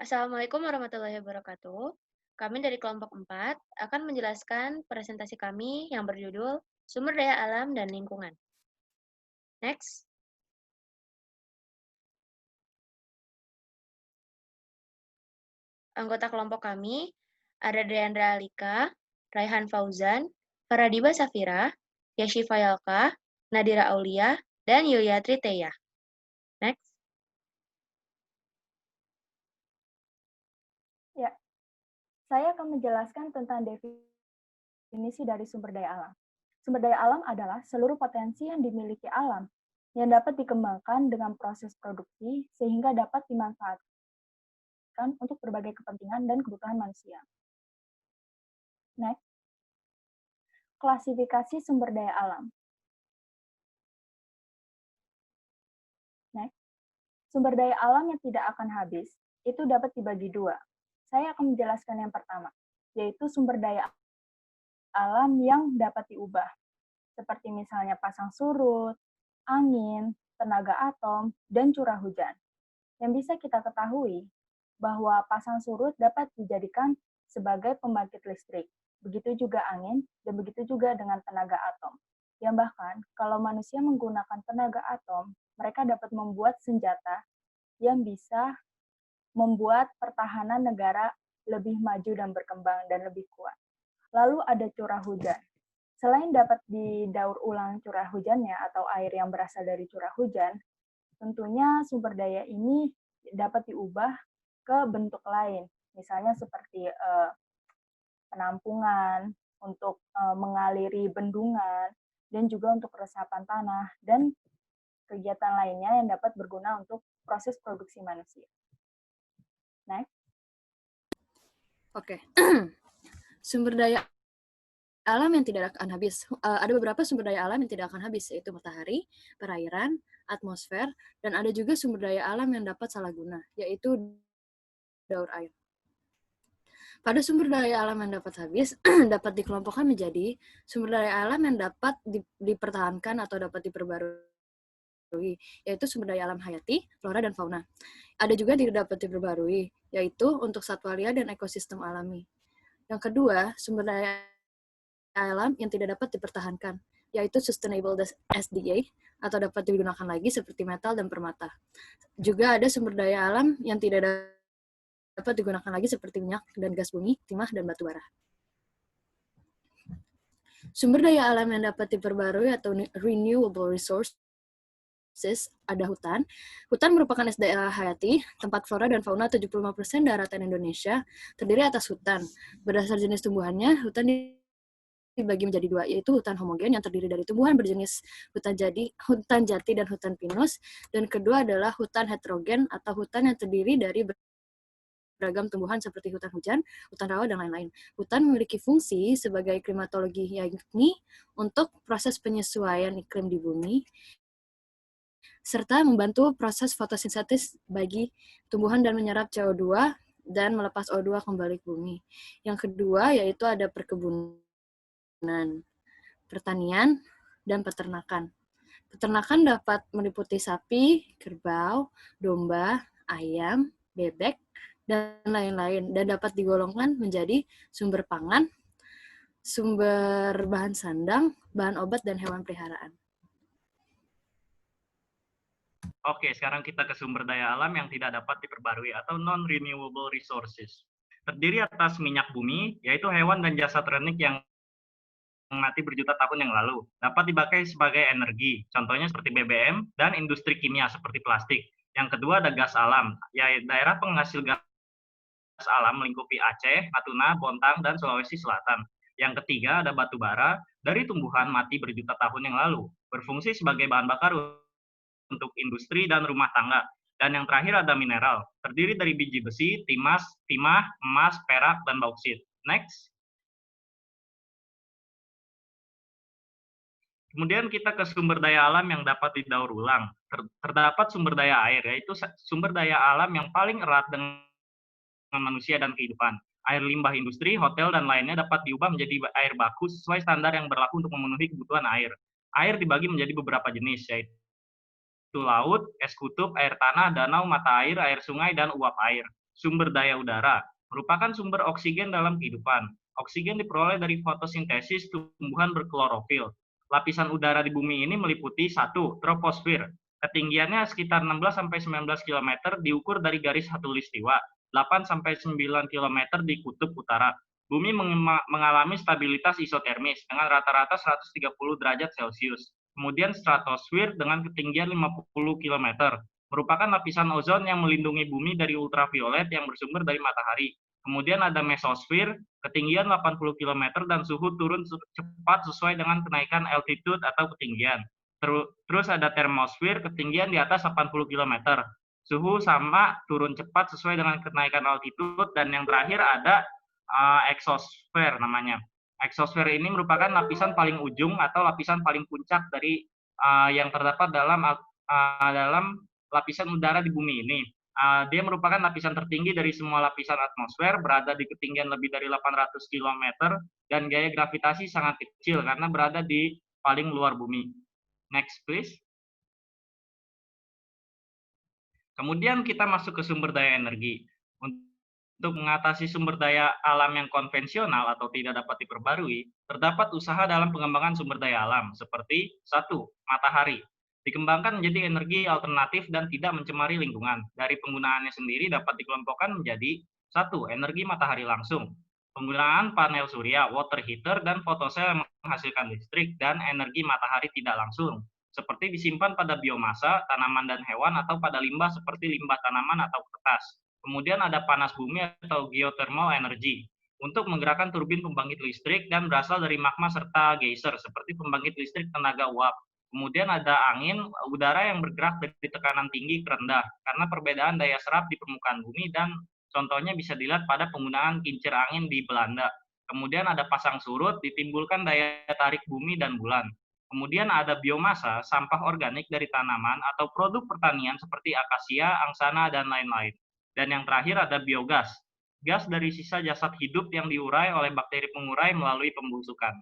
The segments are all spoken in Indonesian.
Assalamualaikum warahmatullahi wabarakatuh. Kami dari kelompok 4 akan menjelaskan presentasi kami yang berjudul Sumber Daya Alam dan Lingkungan. Next, anggota kelompok kami ada Deandra Alika, Raihan Fauzan, Faradiba Safira, Yashifa Yalka, Nadira Aulia, dan Yulia Triteya. Next, Ya, saya akan menjelaskan tentang definisi dari sumber daya alam. Sumber daya alam adalah seluruh potensi yang dimiliki alam yang dapat dikembangkan dengan proses produksi sehingga dapat dimanfaatkan untuk berbagai kepentingan dan kebutuhan manusia. Next, klasifikasi sumber daya alam. Next, sumber daya alam yang tidak akan habis itu dapat dibagi dua. Saya akan menjelaskan yang pertama, yaitu sumber daya alam yang dapat diubah, seperti misalnya pasang surut, angin, tenaga atom, dan curah hujan. Yang bisa kita ketahui bahwa pasang surut dapat dijadikan sebagai pembangkit listrik. Begitu juga angin, dan begitu juga dengan tenaga atom. Yang bahkan, kalau manusia menggunakan tenaga atom, mereka dapat membuat senjata yang bisa membuat pertahanan negara lebih maju dan berkembang dan lebih kuat. Lalu ada curah hujan. Selain dapat didaur ulang curah hujannya atau air yang berasal dari curah hujan, tentunya sumber daya ini dapat diubah ke bentuk lain, misalnya seperti penampungan, untuk mengaliri bendungan, dan juga untuk resapan tanah, dan kegiatan lainnya yang dapat berguna untuk proses produksi manusia. Next. Oke, sumber daya alam yang tidak akan habis. Ada beberapa sumber daya alam yang tidak akan habis, yaitu matahari, perairan, atmosfer, dan ada juga sumber daya alam yang dapat salah guna, yaitu daur air. Pada sumber daya alam yang dapat habis, dapat dikelompokkan menjadi sumber daya alam yang dapat dipertahankan atau dapat diperbarui, yaitu sumber daya alam hayati, flora, dan fauna. Ada juga yang dapat diperbarui, yaitu untuk satwa liar dan ekosistem alami. Yang kedua, sumber daya alam yang tidak dapat dipertahankan, yaitu Sustainable SDA, atau dapat digunakan lagi seperti metal dan permata. Juga ada sumber daya alam yang tidak dapat digunakan lagi seperti minyak dan gas bumi, timah, dan batu bara. Sumber daya alam yang dapat diperbarui atau renewable resources ada hutan. Hutan merupakan SDA hayati, tempat flora dan fauna 75% daratan Indonesia terdiri atas hutan. Berdasar jenis tumbuhannya, hutan dibagi menjadi dua, yaitu hutan homogen yang terdiri dari tumbuhan berjenis hutan jati dan hutan pinus, dan kedua adalah hutan heterogen atau hutan yang terdiri dari beragam tumbuhan seperti hutan hujan, hutan rawa, dan lain-lain. Hutan memiliki fungsi sebagai klimatologi, yakni untuk proses penyesuaian iklim di bumi, serta membantu proses fotosintesis bagi tumbuhan dan menyerap CO2 dan melepas O2 kembali ke bumi. Yang kedua yaitu ada perkebunan, pertanian, dan peternakan. Peternakan dapat meliputi sapi, kerbau, domba, ayam, bebek, dan lain-lain, dan dapat digolongkan menjadi sumber pangan, sumber bahan sandang, bahan obat, dan hewan peliharaan. Oke, sekarang kita ke sumber daya alam yang tidak dapat diperbarui atau non-renewable resources. Terdiri atas minyak bumi, yaitu hewan dan jasad ternik yang mati berjuta tahun yang lalu. Dapat dipakai sebagai energi, contohnya seperti BBM, dan industri kimia seperti plastik. Yang kedua ada gas alam, yaitu daerah penghasil gas alam melingkupi Aceh, Natuna, Bontang, dan Sulawesi Selatan. Yang ketiga ada batu bara dari tumbuhan mati berjuta tahun yang lalu, berfungsi sebagai bahan bakar untuk industri dan rumah tangga. Dan yang terakhir ada mineral, terdiri dari biji besi, timah, emas, perak, dan bauksit. Next. Kemudian kita ke sumber daya alam yang dapat didaur ulang. Terdapat sumber daya air, yaitu sumber daya alam yang paling erat dengan manusia dan kehidupan. Air limbah industri, hotel, dan lainnya dapat diubah menjadi air baku sesuai standar yang berlaku untuk memenuhi kebutuhan air. Air dibagi menjadi beberapa jenis, yaitu laut, es kutub, air tanah, danau, mata air sungai, dan uap air. sumber daya udara, merupakan sumber oksigen dalam kehidupan. Oksigen diperoleh dari fotosintesis tumbuhan berklorofil. Lapisan udara di bumi ini meliputi 1. Troposfer. Ketinggiannya sekitar 16-19 km diukur dari garis khatulistiwa, 8-9 km di kutub utara. Bumi mengalami stabilitas isotermis dengan rata-rata 130 derajat Celcius. Kemudian stratosfer dengan ketinggian 50 km, merupakan lapisan ozon yang melindungi bumi dari ultraviolet yang bersumber dari matahari. Kemudian ada mesosfer, ketinggian 80 km dan suhu turun cepat sesuai dengan kenaikan altitude atau ketinggian. Terus ada termosfer, ketinggian di atas 80 km. Suhu sama, turun cepat sesuai dengan kenaikan altitude. Dan yang terakhir ada exosfer namanya. Exosfer ini merupakan lapisan paling ujung atau lapisan paling puncak dari yang terdapat dalam lapisan udara di bumi ini. Dia merupakan lapisan tertinggi dari semua lapisan atmosfer, berada di ketinggian lebih dari 800 km, dan gaya gravitasi sangat kecil karena berada di paling luar bumi. Next, please. Kemudian kita masuk ke sumber daya energi. Untuk mengatasi sumber daya alam yang konvensional atau tidak dapat diperbarui, terdapat usaha dalam pengembangan sumber daya alam, seperti 1. Matahari. Dikembangkan menjadi energi alternatif dan tidak mencemari lingkungan. Dari penggunaannya sendiri dapat dikelompokkan menjadi 1. Energi matahari langsung. Penggunaan panel surya, water heater, dan fotosel yang menghasilkan listrik dan energi matahari tidak langsung, seperti disimpan pada biomasa, tanaman dan hewan, atau pada limbah seperti limbah tanaman atau kertas. Kemudian ada panas bumi atau geothermal energy, untuk menggerakkan turbin pembangkit listrik dan berasal dari magma serta geyser, seperti pembangkit listrik tenaga uap. Kemudian ada angin udara yang bergerak dari tekanan tinggi ke rendah, karena perbedaan daya serap di permukaan bumi, dan contohnya bisa dilihat pada penggunaan kincir angin di Belanda. Kemudian ada pasang surut, ditimbulkan daya tarik bumi dan bulan. Kemudian ada biomasa, sampah organik dari tanaman atau produk pertanian seperti akasia, angsana, dan lain-lain. Dan yang terakhir ada biogas, gas dari sisa jasad hidup yang diurai oleh bakteri pengurai melalui pembusukan.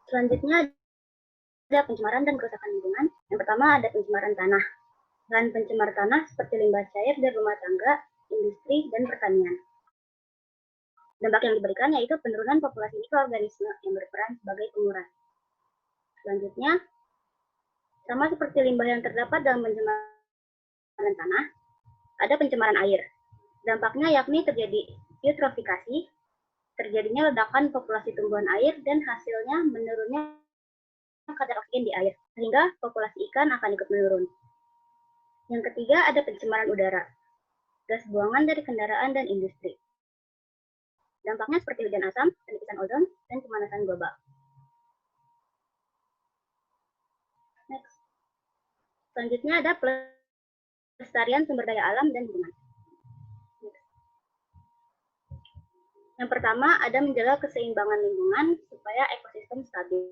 Selanjutnya ada pencemaran dan kerusakan lingkungan. Yang pertama ada pencemaran tanah. Bahan pencemar tanah seperti limbah cair dari rumah tangga, industri, dan pertanian. Dampak yang diberikan yaitu penurunan populasi mikroorganisme yang berperan sebagai penguras. Selanjutnya, sama seperti limbah yang terdapat dalam pencemaran tanah, ada pencemaran air. Dampaknya yakni terjadi eutrofikasi, terjadinya ledakan populasi tumbuhan air, dan hasilnya menurunnya kadar oksigen di air, sehingga populasi ikan akan ikut menurun. Yang ketiga ada pencemaran udara, gas buangan dari kendaraan dan industri. Dampaknya seperti hujan asam, penipisan ozon, dan pemanasan global. Next. Selanjutnya ada pelestarian sumber daya alam dan lingkungan. Yang pertama ada menjaga keseimbangan lingkungan supaya ekosistem stabil.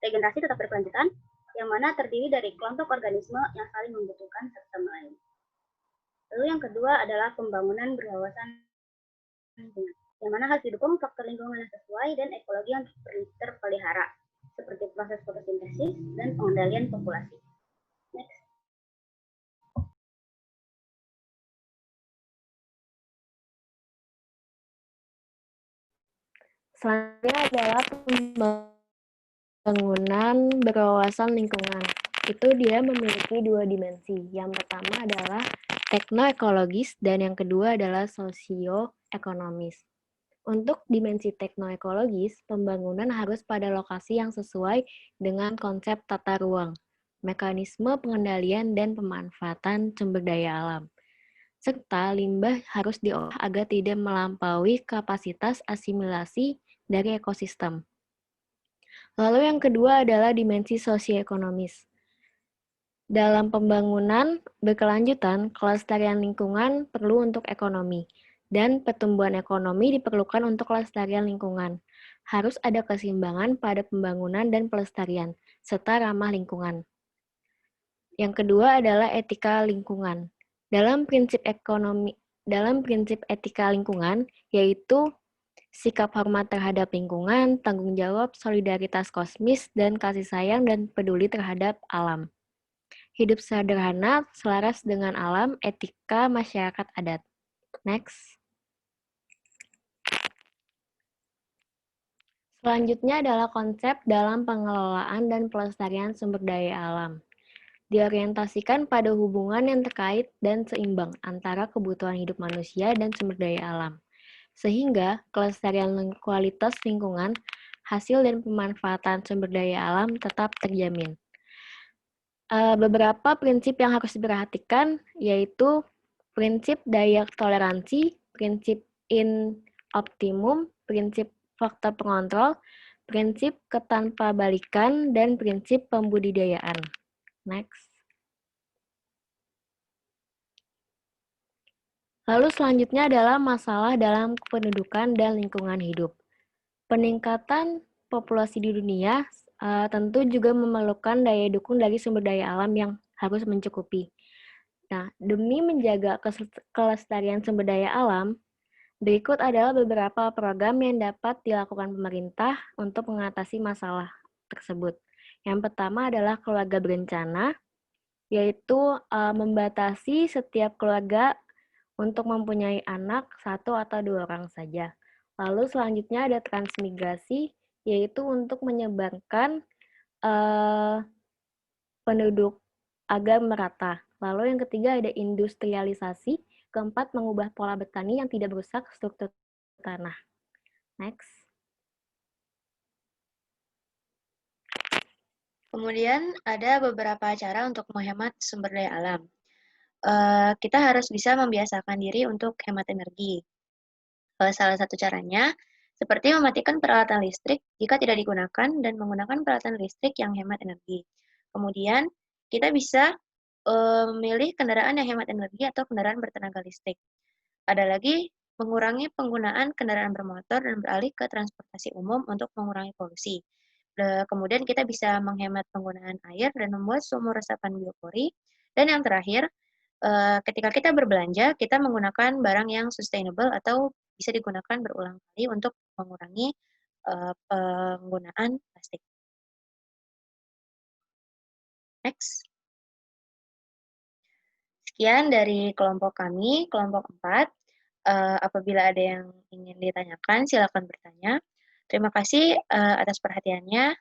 Regenerasi tetap berkelanjutan, yang mana terdiri dari kelompok organisme yang saling membutuhkan satu sama lain. Lalu yang kedua adalah pembangunan berwawasan lingkungan, yang mana harus didukung faktor lingkungan yang sesuai dan ekologi yang terpelihara, seperti proses fotosintesis dan pengendalian populasi. Next. Selanjutnya adalah pembangunan berwawasan lingkungan. Itu dia memiliki dua dimensi. Yang pertama adalah teknoekologis dan yang kedua adalah sosioekonomis. Untuk dimensi teknoekologis, pembangunan harus pada lokasi yang sesuai dengan konsep tata ruang, mekanisme pengendalian dan pemanfaatan sumber daya alam, serta limbah harus diolah agar tidak melampaui kapasitas asimilasi dari ekosistem. Lalu yang kedua adalah dimensi sosioekonomis. Dalam pembangunan berkelanjutan, kelestarian lingkungan perlu untuk ekonomi, dan pertumbuhan ekonomi diperlukan untuk kelestarian lingkungan. Harus ada keseimbangan pada pembangunan dan pelestarian, serta ramah lingkungan. Yang kedua adalah etika lingkungan. Dalam prinsip etika lingkungan, yaitu sikap hormat terhadap lingkungan, tanggung jawab, solidaritas kosmis, dan kasih sayang dan peduli terhadap alam. hidup sederhana, selaras dengan alam, etika masyarakat adat. Next. Selanjutnya adalah konsep dalam pengelolaan dan pelestarian sumber daya alam. Diorientasikan pada hubungan yang terkait dan seimbang antara kebutuhan hidup manusia dan sumber daya alam, sehingga kelestarian kualitas lingkungan, hasil dan pemanfaatan sumber daya alam tetap terjamin. Beberapa prinsip yang harus diperhatikan yaitu prinsip daya toleransi, prinsip in optimum, prinsip faktor pengontrol, prinsip ketanpabalikan, dan prinsip pembudidayaan. Next. Lalu selanjutnya adalah masalah dalam kependudukan dan lingkungan hidup. Peningkatan populasi di dunia tentu juga memerlukan daya dukung dari sumber daya alam yang harus mencukupi. Nah, demi menjaga kelestarian sumber daya alam, berikut adalah beberapa program yang dapat dilakukan pemerintah untuk mengatasi masalah tersebut. Yang pertama adalah keluarga berencana, yaitu membatasi setiap keluarga untuk mempunyai anak 1 atau 2 orang saja. Lalu selanjutnya ada transmigrasi, yaitu untuk menyebarkan penduduk agar merata. Lalu yang ketiga ada industrialisasi, keempat mengubah pola bertani yang tidak merusak struktur tanah. Next. Kemudian ada beberapa cara untuk menghemat sumber daya alam. Kita harus bisa membiasakan diri untuk hemat energi. Salah satu caranya, seperti mematikan peralatan listrik jika tidak digunakan dan menggunakan peralatan listrik yang hemat energi. Kemudian, kita bisa memilih kendaraan yang hemat energi atau kendaraan bertenaga listrik. Ada lagi, mengurangi penggunaan kendaraan bermotor dan beralih ke transportasi umum untuk mengurangi polusi. Kemudian kita bisa menghemat penggunaan air dan membuat sumur resapan biopori. Dan yang terakhir, ketika kita berbelanja, kita menggunakan barang yang sustainable atau bisa digunakan berulang kali untuk mengurangi penggunaan plastik. Next. Sekian dari kelompok kami, kelompok 4. Apabila ada yang ingin ditanyakan, silakan bertanya. Terima kasih atas perhatiannya.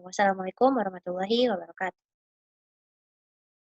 Wassalamualaikum warahmatullahi wabarakatuh.